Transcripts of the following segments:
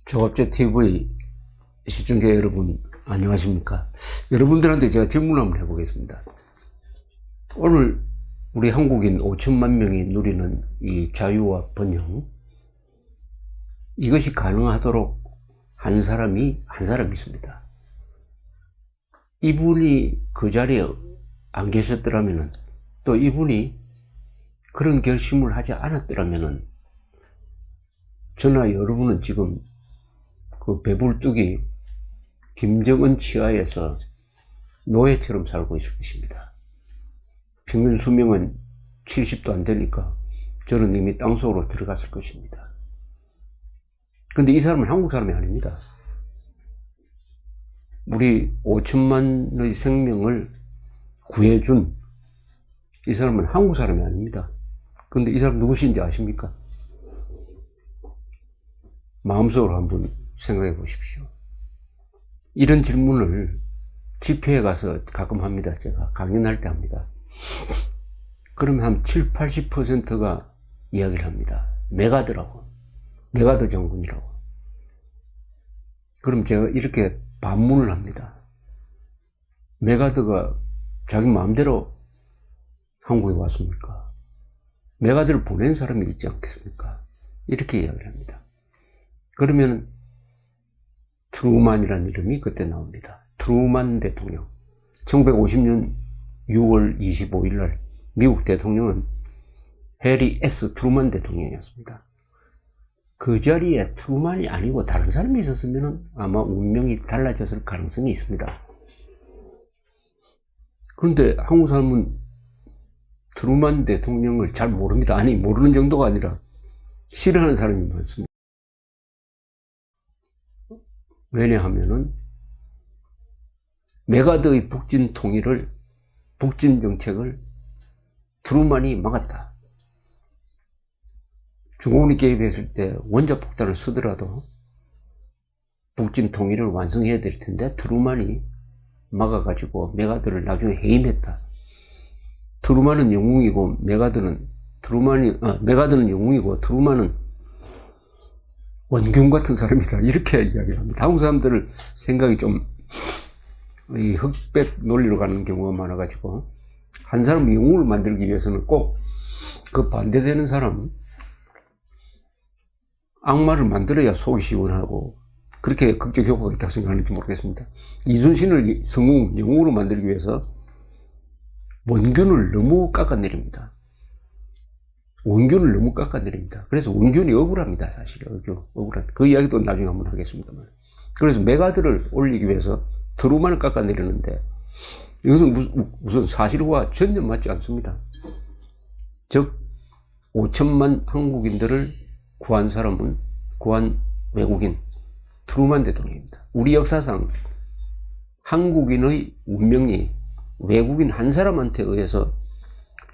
조갑제 TV 시청자 여러분 안녕하십니까? 여러분들한테 제가 질문을 한번 해보겠습니다. 오늘 우리 한국인 5천만 명이 누리는 이 자유와 번영, 이것이 가능하도록 한 사람이 있습니다. 이분이 그 자리에 안 계셨더라면, 또 이분이 그런 결심을 하지 않았더라면 저나 여러분은 지금 그 배불뚝이 김정은 치하에서 노예처럼 살고 있을 것입니다. 평균 수명은 70도 안 되니까 저는 이미 땅속으로 들어갔을 것입니다. 근데 이 사람은 한국 사람이 아닙니다. 우리 5천만의 생명을 구해준 이 사람은 한국 사람이 아닙니다. 근데 이 사람 누구신지 아십니까? 마음속으로 한번 생각해 보십시오. 이런 질문을 집회에 가서 가끔 합니다. 제가 강연할 때 합니다. 그러면 한 7, 80%가 이야기를 합니다. 메가드라고. 메가드 장군이라고. 그럼 제가 이렇게 반문을 합니다. 메가드가 자기 마음대로 한국에 왔습니까? 메가드를 보낸 사람이 있지 않겠습니까? 이렇게 이야기를 합니다. 그러면 트루만이라는 이름이 그때 나옵니다. 트루만 대통령. 1950년 6월 25일 날 미국 대통령은 해리 S. 트루만 대통령이었습니다. 그 자리에 트루만이 아니고 다른 사람이 있었으면 아마 운명이 달라졌을 가능성이 있습니다. 그런데 한국 사람은 트루만 대통령을 잘 모릅니다. 아니, 모르는 정도가 아니라 싫어하는 사람이 많습니다. 왜냐하면은 메가드의 북진 통일을, 북진 정책을 트루만이 막았다. 중공이 개입했을 때 원자폭탄을 쓰더라도 북진 통일을 완성해야 될 텐데 트루만이 막아가지고 메가드를 나중에 해임했다. 트루만은 영웅이고 메가드는 영웅이고 트루만은 원균 같은 사람이다. 이렇게 이야기를 합니다. 한국 사람들 생각이 좀 이 흑백 논리로 가는 경우가 많아가지고 한 사람 영웅을 만들기 위해서는 꼭 그 반대되는 사람 악마를 만들어야 속이 시원하고 그렇게 극적 효과가 있다고 생각하는지 모르겠습니다. 이순신을 성웅, 영웅으로 만들기 위해서 원균을 너무 깎아내립니다. 원균을 너무 깎아내립니다. 그래서 원균이 억울합니다. 사실 억울한. 그 이야기도 나중에 한번 하겠습니다만. 그래서 메가드를 올리기 위해서 트루만을 깎아내리는데 이것은 무슨 사실과 전혀 맞지 않습니다. 즉 5천만 한국인들을 구한 외국인 트루만 대통령입니다. 우리 역사상 한국인의 운명이 외국인 한 사람한테 의해서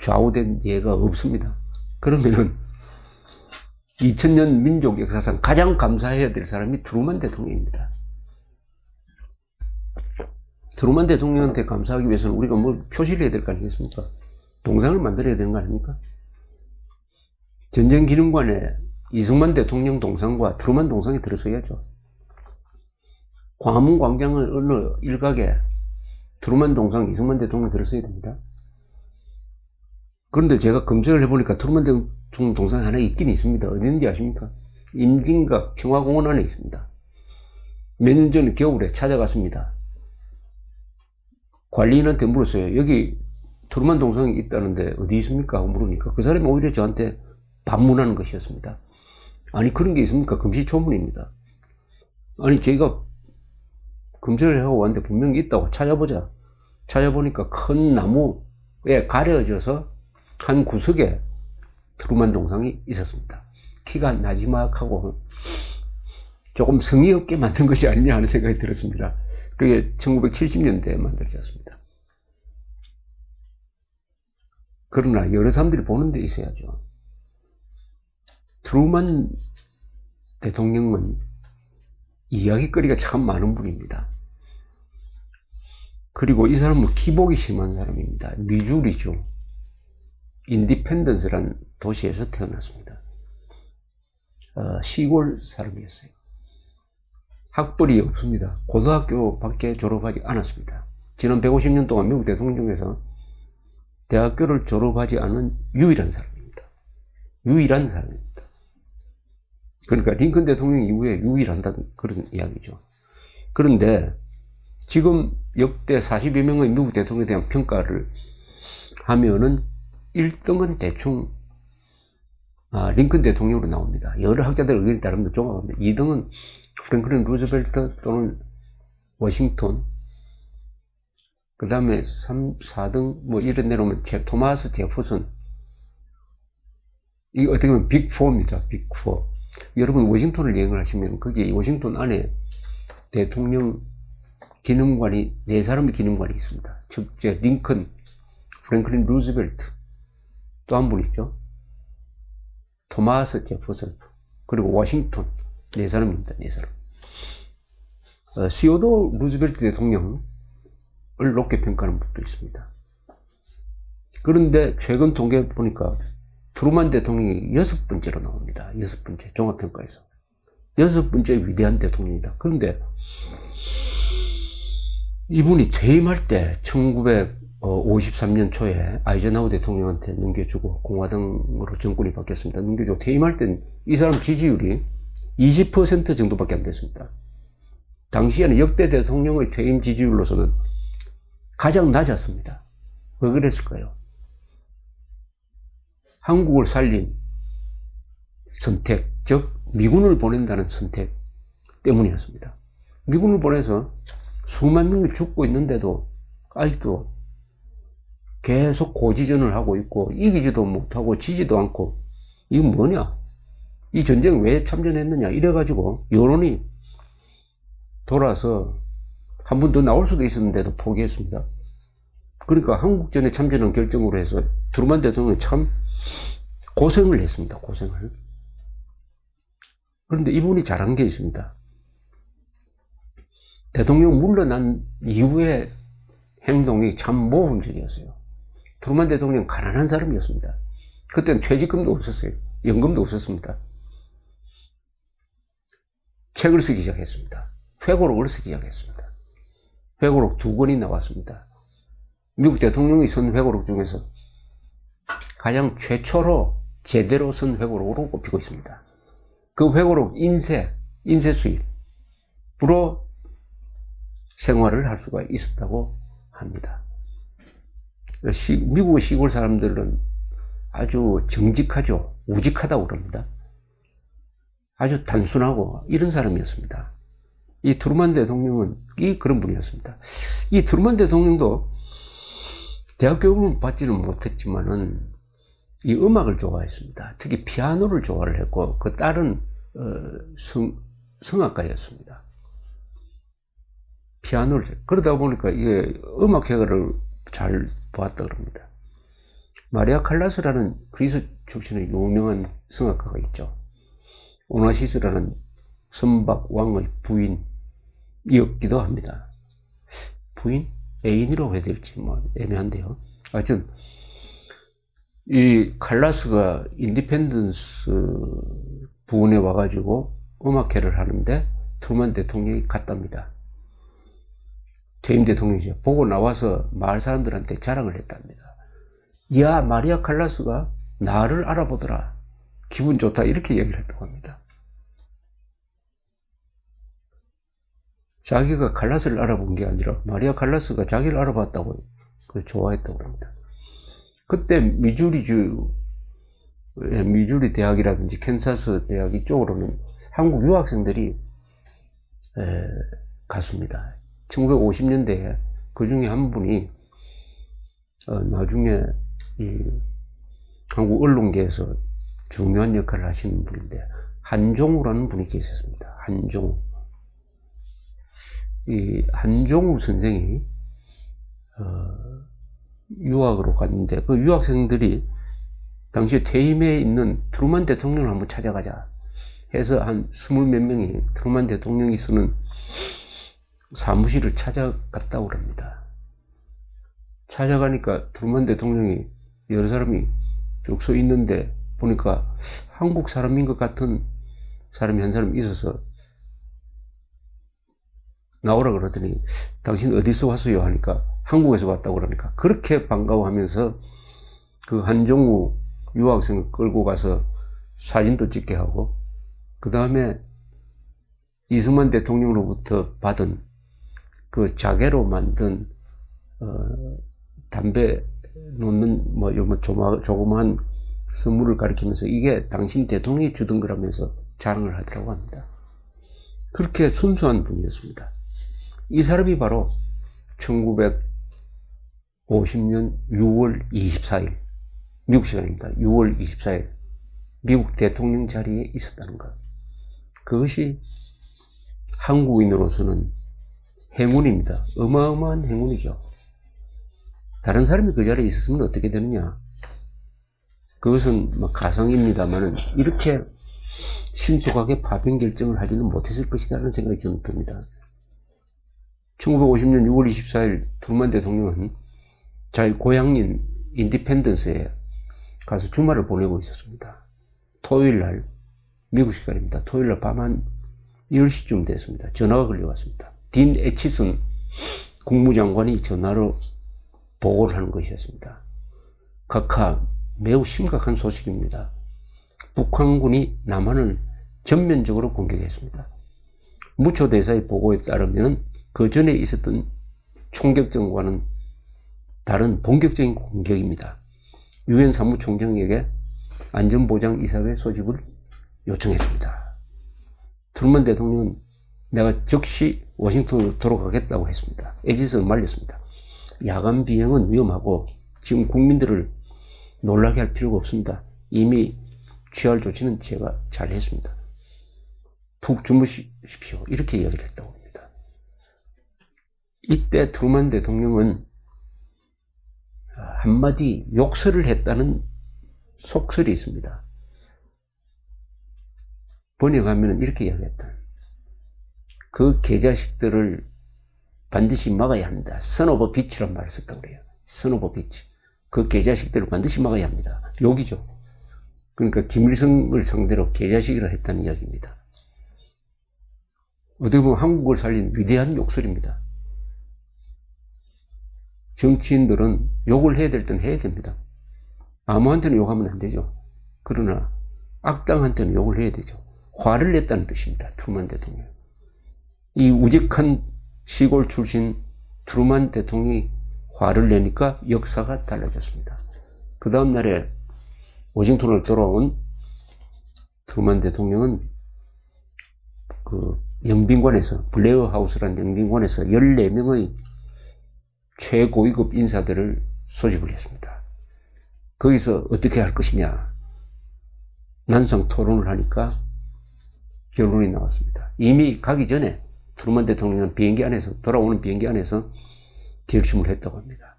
좌우된 예가 없습니다. 그러면은 2000년 민족 역사상 가장 감사해야 될 사람이 트루만 대통령입니다. 트루만 대통령한테 감사하기 위해서는 우리가 뭘 표시를 해야 될 거 아니겠습니까? 동상을 만들어야 되는 거 아닙니까? 전쟁기념관에 이승만 대통령 동상과 트루만 동상이 들어서야죠. 광화문 광장의 어느 일각에 트루만 동상, 이승만 대통령 들어서야 됩니다. 그런데 제가 검색을 해보니까 트루만 대통령 동상이 하나 있긴 있습니다. 어디 있는지 아십니까? 임진각 평화공원 안에 있습니다. 몇 년 전에 겨울에 찾아갔습니다. 관리인한테 물었어요. 여기 트루만 동상이 있다는데 어디 있습니까? 하고 물으니까 그 사람이 오히려 저한테 반문하는 것이었습니다. 아니, 그런 게 있습니까? 금시초문입니다. 아니, 제가 검색을 하고 왔는데 분명히 있다고 찾아보자. 찾아보니까 큰 나무에 가려져서 한 구석에 트루만 동상이 있었습니다. 키가 나지막하고 조금 성의 없게 만든 것이 아니냐 하는 생각이 들었습니다. 그게 1970년대에 만들어졌습니다. 그러나 여러 사람들이 보는 데 있어야죠. 트루만 대통령은 이야기거리가 참 많은 분입니다. 그리고 이 사람은 기복이 심한 사람입니다. 미주리주 인디펜던스라는 도시에서 태어났습니다. 시골 사람이었어요. 학벌이 없습니다. 고등학교밖에 졸업하지 않았습니다. 지난 150년 동안 미국 대통령 중에서 대학교를 졸업하지 않은 유일한 사람입니다. 유일한 사람입니다. 그러니까 링컨 대통령 이후에 유일한다는 그런 이야기죠. 그런데 지금 역대 40여 명의 미국 대통령에 대한 평가를 하면은 1등은 대충 링컨 대통령으로 나옵니다. 여러 학자들 의견에 따르면 종합합니다. 2등은 프랭클린 루즈벨트 또는 워싱턴, 그 다음에 3, 4등 뭐 이런 내려오면 토마스 제퍼슨. 이게 어떻게 보면 빅4입니다. 빅4. 여러분 워싱턴을 여행을 하시면 거기 워싱턴 안에 대통령 기념관이 4사람의 기념관이 있습니다. 첫째 링컨, 프랭클린 루즈벨트, 또 한 분 있죠. 토마스 제퍼슨, 그리고 워싱턴. 4사람입니다. 4사람. 시오도 루즈벨트 대통령을 높게 평가하는 분도 있습니다. 그런데 최근 통계 보니까 트루만 대통령이 6번째로 나옵니다. 6번째, 종합평가에서. 6번째 위대한 대통령이다. 그런데 이분이 퇴임할 때 1953년 초에 아이젠하워 대통령한테 넘겨주고 공화당으로 정권이 바뀌었습니다. 넘겨주고 퇴임할 땐 이 사람 지지율이 20% 정도밖에 안 됐습니다. 당시에는 역대 대통령의 퇴임 지지율로서는 가장 낮았습니다. 왜 그랬을까요? 한국을 살린 선택, 즉 미군을 보낸다는 선택 때문이었습니다. 미군을 보내서 수만 명이 죽고 있는데도 아직도 계속 고지전을 하고 있고 이기지도 못하고 지지도 않고 이건 뭐냐? 이 전쟁 왜 참전했느냐? 이래가지고 여론이 돌아서 한 번 더 나올 수도 있었는데도 포기했습니다. 그러니까 한국전에 참전한 결정으로 해서 트루만 대통령이 참 고생을 했습니다. 고생을. 그런데 이분이 잘한 게 있습니다. 대통령 물러난 이후의 행동이 참 모험적이었어요. 트루만 대통령 가난한 사람이었습니다. 그때는 퇴직금도 없었어요. 연금도 없었습니다. 책을 쓰기 시작했습니다. 회고록을 쓰기 시작했습니다. 회고록 2권이 나왔습니다. 미국 대통령이 쓴 회고록 중에서 가장 최초로 제대로 쓴 회고록으로 꼽히고 있습니다. 그 회고록 인쇄 수입으로 생활을 할 수가 있었다고 합니다. 미국의 시골 사람들은 아주 정직하죠. 우직하다고 그럽니다. 아주 단순하고 이런 사람이었습니다. 이 트루만 대통령은 그런 분이었습니다. 이 트루만 대통령도 대학 교육을 받지는 못했지만은 이 음악을 좋아했습니다. 특히 피아노를 좋아를 했고 그 딸은 성악가였습니다. 피아노를 그러다 보니까 이게 음악회를 잘 보았다 그럽니다. 마리아 칼라스라는 그리스 출신의 유명한 성악가가 있죠. 오나시스라는 선박 왕의 부인이었기도 합니다. 부인? 애인이라고 해야 될지 뭐 애매한데요. 하여튼 이 칼라스가 인디펜던스 부근에 와가지고 음악회를 하는데 트루만 대통령이 갔답니다. 퇴임 대통령이죠. 보고 나와서 마을 사람들한테 자랑을 했답니다. 야, 마리아 칼라스가 나를 알아보더라. 기분 좋다. 이렇게 얘기를 했다고 합니다. 자기가 칼라스를 알아본 게 아니라 마리아 칼라스가 자기를 알아봤다고 그걸 좋아했다고 합니다. 그때 미주리 대학이라든지 캔사스 대학 이쪽으로는 한국 유학생들이 갔습니다. 1950년대에 그 중에 한 분이 나중에 이 한국 언론계에서 중요한 역할을 하시는 분인데 한종우라는 분이 계셨습니다. 한종우. 이 한종우 선생이 유학으로 갔는데 그 유학생들이 당시에 퇴임해 있는 트루만 대통령을 한번 찾아가자 해서 한 20몇 명이 트루만 대통령이 쓰는 사무실을 찾아갔다고 합니다. 찾아가니까 트루만 대통령이 여러 사람이 쭉 서 있는데 보니까 한국 사람인 것 같은 사람이 한 사람 있어서 나오라 그러더니 당신 어디서 왔어요? 하니까 한국에서 왔다고 그러니까 그렇게 반가워하면서 그 한종우 유학생을 끌고 가서 사진도 찍게 하고 그 다음에 이승만 대통령으로부터 받은 그 자개로 만든 담배 놓는 뭐 조그마한 선물을 가리키면서 이게 당신 대통령이 주던 거라면서 자랑을 하더라고 합니다. 그렇게 순수한 분이었습니다. 이 사람이 바로 1950년 6월 24일 미국 시간입니다. 6월 24일 미국 대통령 자리에 있었다는 것. 그것이 한국인으로서는 행운입니다. 어마어마한 행운이죠. 다른 사람이 그 자리에 있었으면 어떻게 되느냐. 그것은 뭐 가상입니다만은 이렇게 신속하게 파병 결정을 하지는 못했을 것이다라는 생각이 저는 듭니다. 1950년 6월 24일 트루먼 대통령은 자기 고향인 인디펜던스에 가서 주말을 보내고 있었습니다. 토요일 날, 미국 시간입니다. 토요일 날 밤 한 10시쯤 됐습니다. 전화가 걸려왔습니다. 딘 애치슨 국무장관이 전화로 보고를 하는 것이었습니다. 각하, 매우 심각한 소식입니다. 북한군이 남한을 전면적으로 공격했습니다. 무초 대사의 보고에 따르면 그 전에 있었던 총격전과는 다른 본격적인 공격입니다. 유엔 사무총장에게 안전보장 이사회 소집을 요청했습니다. 트루먼 대통령은 내가 즉시 워싱턴으로 돌아가겠다고 했습니다. 에지슨을 말렸습니다. 야간 비행은 위험하고 지금 국민들을 놀라게 할 필요가 없습니다. 이미 취할 조치는 제가 잘 했습니다. 푹 주무십시오. 이렇게 이야기를 했다고 합니다. 이때 트루먼 대통령은 한마디 욕설을 했다는 속설이 있습니다. 번역하면 이렇게 이야기했다. 그 개자식들을 반드시 막아야 합니다. Son of a bitch란 말을 썼다고 그래요. Son of a bitch. 그 개자식들을 반드시 막아야 합니다. 욕이죠. 그러니까 김일성을 상대로 개자식이라 했다는 이야기입니다. 어떻게 보면 한국을 살린 위대한 욕설입니다. 정치인들은 욕을 해야 될 때는 해야 됩니다. 아무한테는 욕하면 안 되죠. 그러나 악당한테는 욕을 해야 되죠. 화를 냈다는 뜻입니다. 트루먼 대통령. 이 우직한 시골 출신 트루먼 대통령이 화를 내니까 역사가 달라졌습니다. 그 다음 날에 워싱턴을 돌아온 트루먼 대통령은 그 영빈관에서, 블레어 하우스라는 영빈관에서 14명의 최고위급 인사들을 소집을 했습니다. 거기서 어떻게 할 것이냐 난상 토론을 하니까 결론이 나왔습니다. 이미 가기 전에 트루먼 대통령은 비행기 안에서, 돌아오는 비행기 안에서 결심을 했다고 합니다.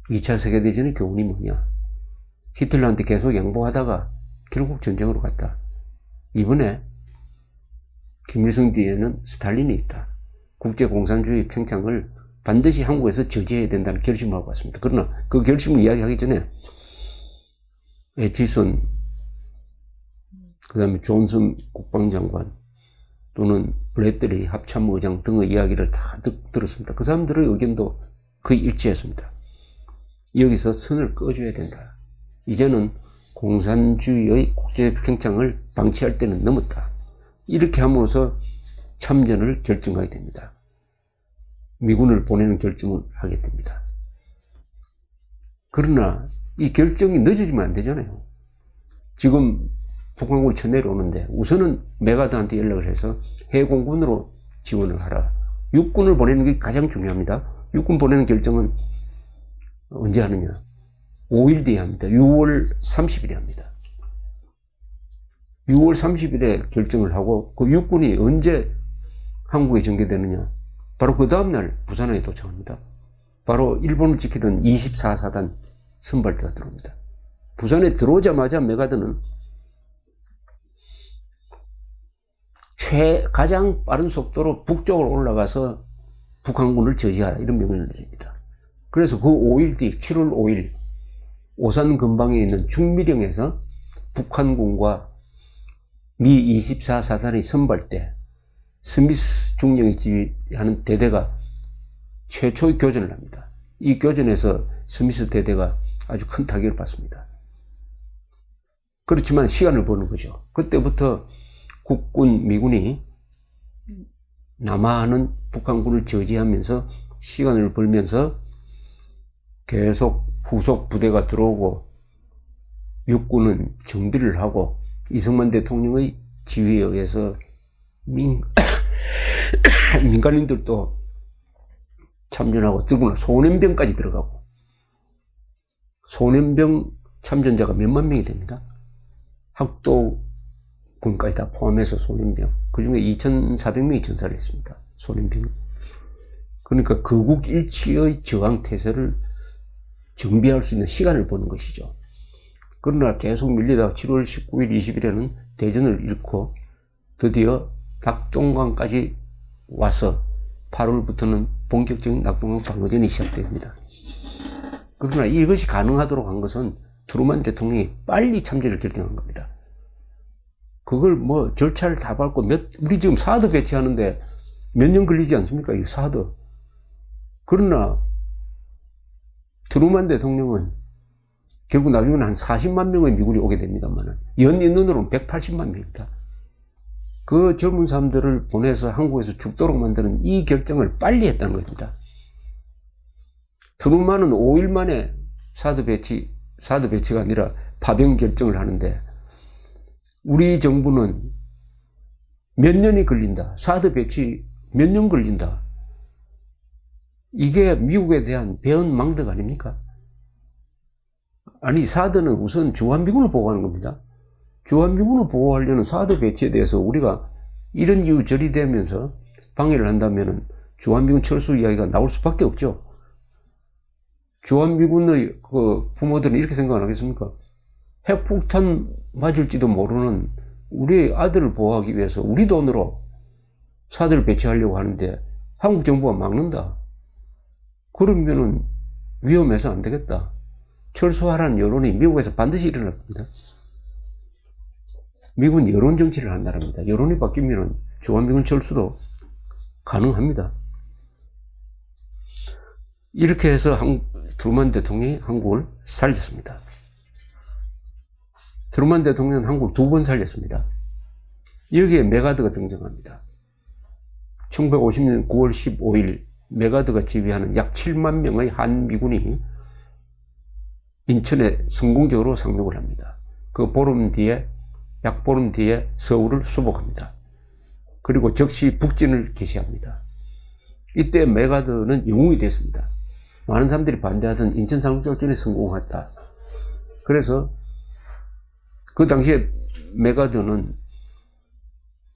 2차 세계대전의 교훈이 뭐냐? 히틀러한테 계속 양보하다가 결국 전쟁으로 갔다. 이번에 김일성 뒤에는 스탈린이 있다. 국제공산주의 팽창을 반드시 한국에서 저지해야 된다는 결심을 하고 왔습니다. 그러나 그 결심을 이야기하기 전에 에치슨, 그 다음에 존슨 국방장관 또는 블래들리 합참의장 등의 이야기를 다 들었습니다. 그 사람들의 의견도 거의 일치했습니다. 여기서 선을 꺼줘야 된다. 이제는 공산주의의 국제 팽창을 방치할 때는 넘었다. 이렇게 함으로써 참전을 결정하게 됩니다. 미군을 보내는 결정을 하게 됩니다. 그러나 이 결정이 늦어지면 안 되잖아요. 지금 북한군이 쳐내려오는데 우선은 메가드한테 연락을 해서 해공군으로 지원을 하라. 육군을 보내는 게 가장 중요합니다. 육군 보내는 결정은 언제 하느냐? 5일 뒤에 합니다. 6월 30일에 합니다. 6월 30일에 결정을 하고 그 육군이 언제 한국에 전개되느냐? 바로 그 다음날 부산에 도착합니다. 바로 일본을 지키던 24사단 선발대가 들어옵니다. 부산에 들어오자마자 메가드는 가장 빠른 속도로 북쪽으로 올라가서 북한군을 저지하라 이런 명령을 내립니다. 그래서 그 5일 뒤 7월 5일 오산 근방에 있는 중미령에서 북한군과 미 24사단의 선발대 스미스 중령이 지휘하는 대대가 최초의 교전을 합니다. 이 교전에서 스미스 대대가 아주 큰 타격을 받습니다. 그렇지만 시간을 버는 거죠. 그때부터 국군, 미군이 남하하는 북한군을 저지하면서 시간을 벌면서 계속 후속 부대가 들어오고 육군은 정비를 하고 이승만 대통령의 지휘에 의해서 민간인들도 참전하고 더구나 소년병까지 들어가고 소년병 참전자가 몇만 명이 됩니다. 학도군까지 다 포함해서 소년병. 그 중에 2,400명이 전사를 했습니다. 소년병. 그러니까 거국 일치의 저항태세를 정비할 수 있는 시간을 보는 것이죠. 그러나 계속 밀리다가 7월 19일, 20일에는 대전을 잃고 드디어 낙동강까지 와서 8월부터는 본격적인 낙동강 방어전이 시작됩니다. 그러나 이것이 가능하도록 한 것은 트루만 대통령이 빨리 참전을 결정한 겁니다. 그걸 뭐 절차를 다 밟고 우리 지금 사드 배치하는데 몇 년 걸리지 않습니까? 이 사드. 그러나 트루만 대통령은 결국 나중에는 한 40만 명의 미군이 오게 됩니다만 연인원으로는 180만 명입니다. 그 젊은 사람들을 보내서 한국에서 죽도록 만드는 이 결정을 빨리 했다는 겁니다. 트루만은 5일 만에 사드 배치가 아니라 파병 결정을 하는데 우리 정부는 몇 년이 걸린다. 사드 배치 몇 년 걸린다. 이게 미국에 대한 배은망덕 아닙니까? 아니, 사드는 우선 주한미군을 보호하는 겁니다. 주한미군을 보호하려는 사드 배치에 대해서 우리가 이런 이유 저리 되면서 방해를 한다면 주한미군 철수 이야기가 나올 수밖에 없죠. 주한미군의 그 부모들은 이렇게 생각 안 하겠습니까? 핵폭탄 맞을지도 모르는 우리 아들을 보호하기 위해서 우리 돈으로 사드를 배치하려고 하는데 한국 정부가 막는다. 그러면은 위험해서 안 되겠다. 철수하라는 여론이 미국에서 반드시 일어날 겁니다. 미국은 여론 정치를 한 나라입니다. 여론이 바뀌면 주한미군 철수도 가능합니다. 이렇게 해서 트루만 대통령이 한국을 살렸습니다. 트루만 대통령은 한국을 2번 살렸습니다. 여기에 메가드가 등장합니다. 1950년 9월 15일 메가드가 지휘하는 약 7만 명의 한미군이 인천에 성공적으로 상륙을 합니다. 그 약 보름 뒤에 서울을 수복합니다. 그리고 즉시 북진을 개시합니다. 이때 메가드는 영웅이 됐습니다. 많은 사람들이 반대하던 인천 상륙작전에 성공했다. 그래서 그 당시에 메가드는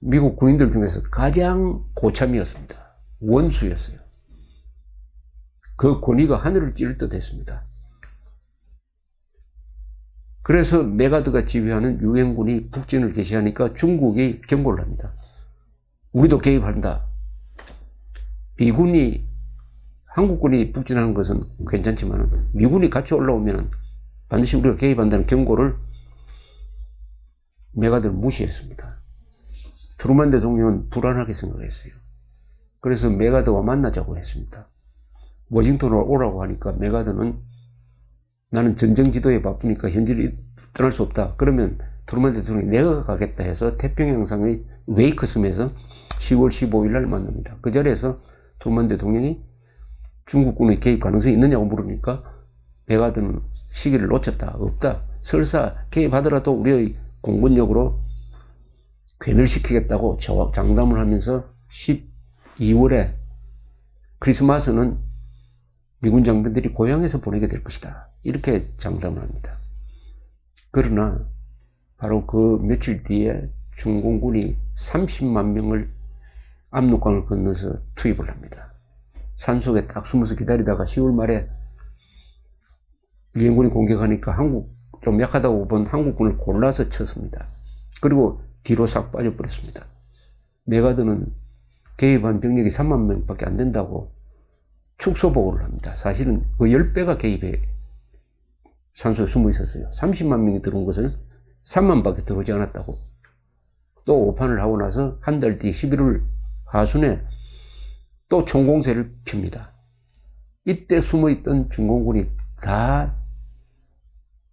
미국 군인들 중에서 가장 고참이었습니다. 원수였어요. 그 권위가 하늘을 찌를 듯 했습니다. 그래서 메가드가 지휘하는 유엔군이 북진을 개시하니까 중국이 경고를 합니다. 우리도 개입한다. 한국군이 북진하는 것은 괜찮지만 미군이 같이 올라오면 반드시 우리가 개입한다는 경고를 메가드를 무시했습니다. 트루만 대통령은 불안하게 생각했어요. 그래서 메가드와 만나자고 했습니다. 워싱턴으로 오라고 하니까 메가드는 나는 전쟁 지도에 바쁘니까 현지를 떠날 수 없다. 그러면 트루만 대통령이 내가 가겠다 해서 태평양상의 웨이크섬에서 10월 15일 날 만납니다. 그 자리에서 트루만 대통령이 중국군의 개입 가능성이 있느냐고 물으니까 메가드는 시기를 놓쳤다. 없다. 설사 개입하더라도 우리의 공군력으로 괴멸시키겠다고 장담을 하면서 12월에 크리스마스는 미군 장병들이 고향에서 보내게 될 것이다. 이렇게 장담을 합니다. 그러나 바로 그 며칠 뒤에 중공군이 30만 명을 압록강을 건너서 투입을 합니다. 산속에 딱 숨어서 기다리다가 10월 말에 유엔군이 공격하니까 좀 약하다고 본 한국군을 골라서 쳤습니다. 그리고 뒤로 싹 빠져버렸습니다. 메가드는 개입한 병력이 3만 명밖에 안 된다고 축소 보고를 합니다. 사실은 그 10배가 개입해 산소에 숨어 있었어요. 30만 명이 들어온 것을 3만 밖에 들어오지 않았다고. 또 오판을 하고 나서 한 달 뒤 11월 하순에 또 총공세를 핍니다. 이때 숨어있던 중공군이 다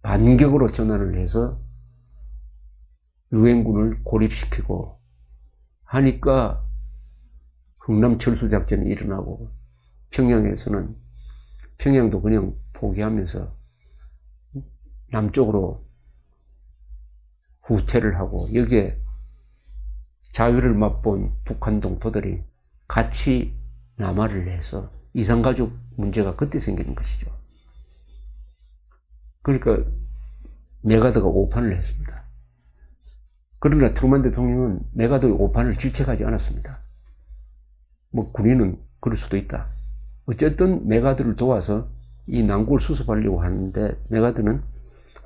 반격으로 전환을 해서 유엔군을 고립시키고 하니까 흥남 철수작전이 일어나고 평양에서는 평양도 그냥 포기하면서 남쪽으로 후퇴를 하고 여기에 자유를 맛본 북한 동포들이 같이 남하를 해서 이산가족 문제가 그때 생기는 것이죠. 그러니까 메가드가 오판을 했습니다. 그러나 트루먼 대통령은 메가드의 오판을 질책하지 않았습니다. 뭐 군인은 그럴 수도 있다. 어쨌든 메가드를 도와서 이 난국을 수습하려고 하는데 메가드는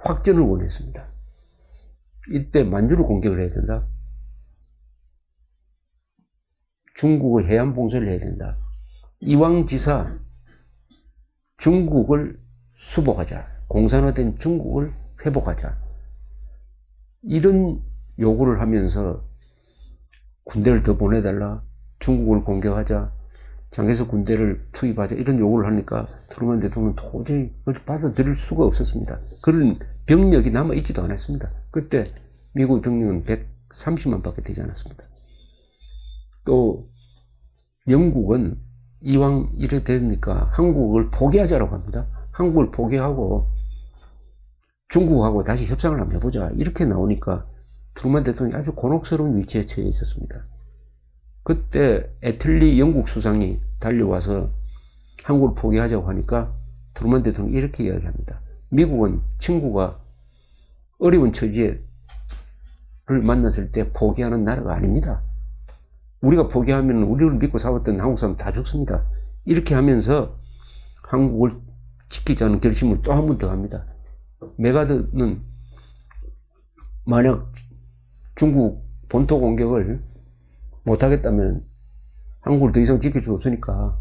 확전을 원했습니다. 이때 만주를 공격을 해야 된다. 중국의 해안 봉쇄를 해야 된다. 이왕지사 중국을 수복하자. 공산화된 중국을 회복하자. 이런 요구를 하면서 군대를 더 보내달라. 중국을 공격하자. 장에서 군대를 투입하자. 이런 요구를 하니까 트루먼 대통령은 도저히 그걸 받아들일 수가 없었습니다. 그런 병력이 남아있지도 않았습니다. 그때 미국 병력은 130만 밖에 되지 않았습니다. 또 영국은 이왕 이래 되니까 한국을 포기하자라고 합니다. 한국을 포기하고 중국하고 다시 협상을 한번 해보자. 이렇게 나오니까 트루먼 대통령이 아주 곤혹스러운 위치에 처해 있었습니다. 그때 애틀리 영국 수상이 달려와서 한국을 포기하자고 하니까 트루먼 대통령이 이렇게 이야기합니다. 미국은 친구가 어려운 처지를 만났을 때 포기하는 나라가 아닙니다. 우리가 포기하면 우리를 믿고 살았던 한국 사람 다 죽습니다. 이렇게 하면서 한국을 지키자는 결심을 또 한 번 더 합니다. 메가드는 만약 중국 본토 공격을 못하겠다면 한국을 더 이상 지킬 수 없으니까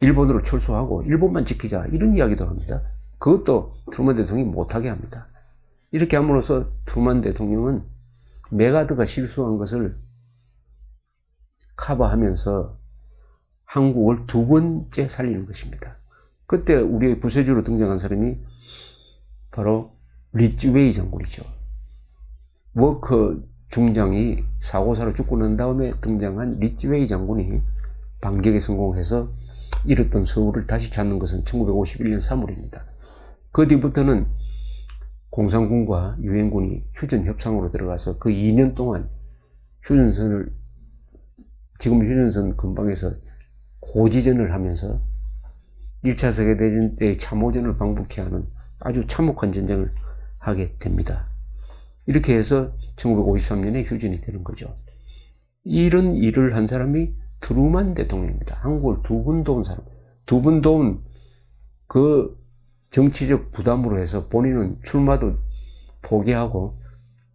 일본으로 철수하고 일본만 지키자 이런 이야기도 합니다. 그것도 트루먼 대통령이 못하게 합니다. 이렇게 함으로써 트루먼 대통령은 메가드가 실수한 것을 커버하면서 한국을 두 번째 살리는 것입니다. 그때 우리의 구세주로 등장한 사람이 바로 리츠웨이 장군이죠. 워커 중장이 사고사로 죽고 난 다음에 등장한 리츠웨이 장군이 반격에 성공해서 잃었던 서울을 다시 찾는 것은 1951년 3월입니다. 그 뒤부터는 공산군과 유엔군이 휴전 협상으로 들어가서 그 2년 동안 휴전선을 지금 휴전선 근방에서 고지전을 하면서 1차 세계대전 때의 참호전을 방북해 하는 아주 참혹한 전쟁을 하게 됩니다. 이렇게 해서 1953년에 휴전이 되는 거죠. 이런 일을 한 사람이 트루먼 대통령입니다. 한국을 두 번 도운 사람. 두 번 도운 그 정치적 부담으로 해서 본인은 출마도 포기하고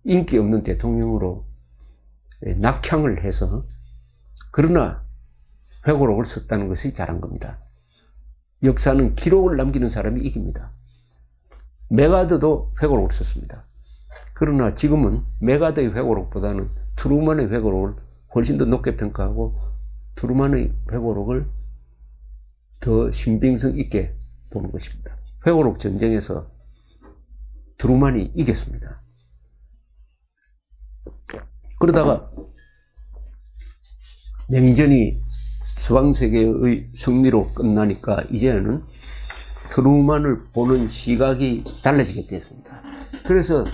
인기 없는 대통령으로 낙향을 해서 그러나 회고록을 썼다는 것이 잘한 겁니다. 역사는 기록을 남기는 사람이 이깁니다. 메가드도 회고록을 썼습니다. 그러나 지금은 메가드의 회고록보다는 트루먼의 회고록을 훨씬 더 높게 평가하고 트루먼의 회고록을 더 신빙성 있게 보는 것입니다. 회고록 전쟁에서 트루먼이 이겼습니다. 그러다가 냉전이 서방세계의 승리로 끝나니까 이제는 트루먼을 보는 시각이 달라지게 됐습니다. 그래서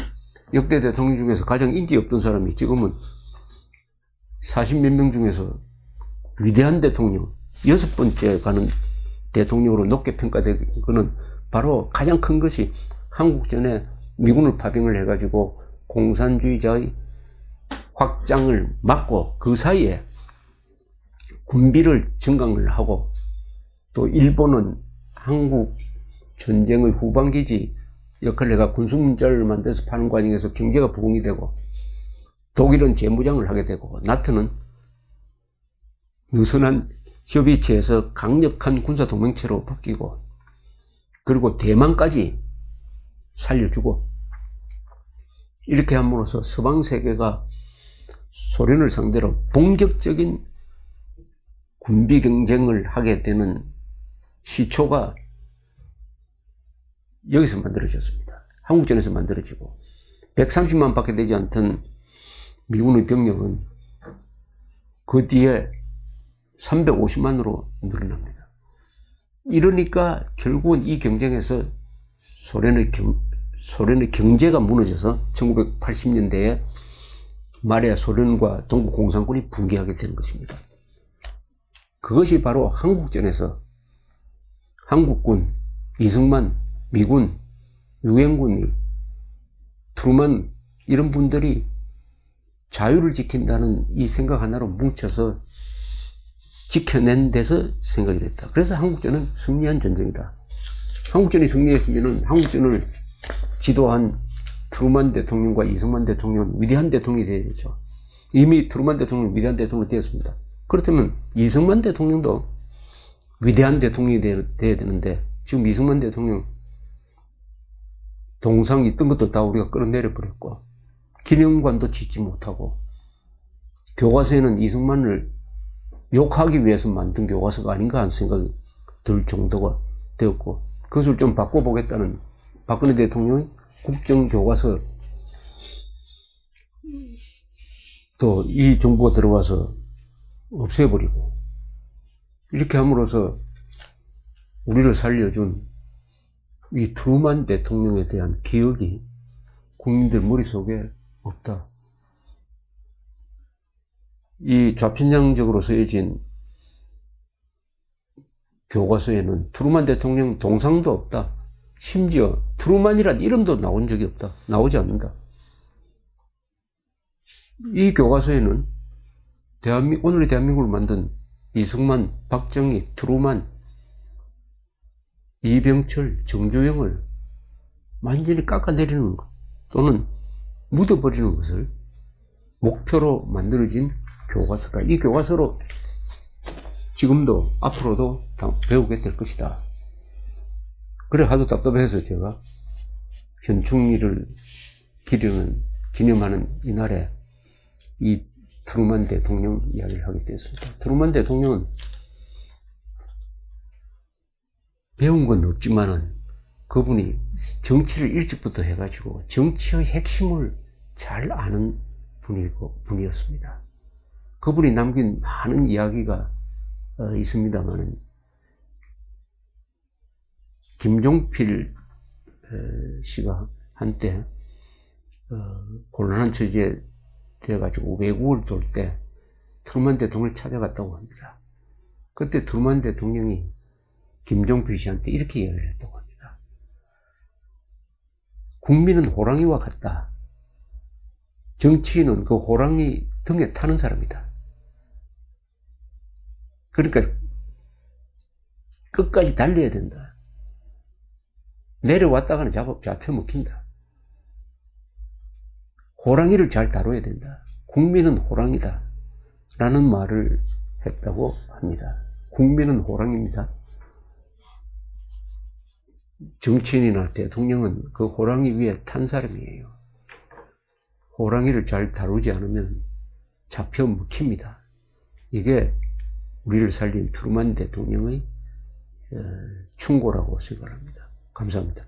역대 대통령 중에서 가장 인기 없던 사람이 지금은 40몇 명 중에서 위대한 대통령, 6번째 가는 대통령으로 높게 평가된 것은 바로 가장 큰 것이 한국전에 미군을 파병을 해가지고 공산주의자의 확장을 막고 그 사이에 군비를 증강을 하고 또 일본은 한국 전쟁의 후방기지 역할을 해가 군수문자를 만들어서 파는 과정에서 경제가 부흥이 되고 독일은 재무장을 하게 되고 나토는 느슨한 협의체에서 강력한 군사동맹체로 바뀌고 그리고 대만까지 살려주고 이렇게 함으로써 서방세계가 소련을 상대로 본격적인 군비 경쟁을 하게 되는 시초가 여기서 만들어졌습니다. 한국전에서 만들어지고 130만 밖에 되지 않던 미군의 병력은 그 뒤에 350만으로 늘어납니다. 이러니까 결국은 이 경쟁에서 소련의 경제가 무너져서 1980년대에 말에 소련과 동구 공산군이 붕괴하게 되는 것입니다. 그것이 바로 한국전에서 한국군, 이승만, 미군, 유엔군이 트루만 이런 분들이 자유를 지킨다는 이 생각 하나로 뭉쳐서 지켜낸 데서 생각이 됐다. 그래서 한국전은 승리한 전쟁이다. 한국전이 승리했으면 한국전을 지도한 트루만 대통령과 이승만 대통령은 위대한 대통령이 되어야죠. 이미 트루만 대통령은 위대한 대통령이 되었습니다. 그렇다면 이승만 대통령도 위대한 대통령이 되어야 되는데 지금 이승만 대통령 동상 있던 것도 다 우리가 끌어내려 버렸고 기념관도 짓지 못하고 교과서에는 이승만을 욕하기 위해서 만든 교과서가 아닌가 하는 생각이 들 정도가 되었고 그것을 좀 바꿔보겠다는 박근혜 대통령의 국정교과서 또 이 정부가 들어와서 없애버리고 이렇게 함으로써 우리를 살려준 이 트루만 대통령에 대한 기억이 국민들 머릿속에 없다. 이 좌편향적으로 쓰여진 교과서에는 트루만 대통령 동상도 없다. 심지어 트루만이란 이름도 나온 적이 없다. 나오지 않는다. 이 교과서에는 오늘의 대한민국을 만든 이승만, 박정희, 트루만, 이병철, 정주영을 완전히 깎아내리는 것 또는 묻어버리는 것을 목표로 만들어진 교과서다. 이 교과서로 지금도 앞으로도 배우게 될 것이다. 그래 하도 답답해서 제가 현충일을 기념하는 이날에 이 트루만 대통령 이야기를 하게 됐습니다. 트루만 대통령은 배운 건 없지만은 그분이 정치를 일찍부터 해가지고 정치의 핵심을 잘 아는 분이었습니다. 그분이 남긴 많은 이야기가 있습니다만은 김종필 씨가 한때 곤란한 처지에 돼가지고 외국을 돌 때 트루만 대통령을 찾아갔다고 합니다. 그때 트루만 대통령이 김종필 씨한테 이렇게 이야기를 했다고 합니다. 국민은 호랑이와 같다. 정치인은 그 호랑이 등에 타는 사람이다. 그러니까 끝까지 달려야 된다. 내려왔다가는 잡혀 먹힌다. 호랑이를 잘 다뤄야 된다. 국민은 호랑이다. 라는 말을 했다고 합니다. 국민은 호랑이입니다. 정치인이나 대통령은 그 호랑이 위에 탄 사람이에요. 호랑이를 잘 다루지 않으면 잡혀 먹힙니다. 이게 우리를 살린 트루만 대통령의 충고라고 생각합니다. 감사합니다.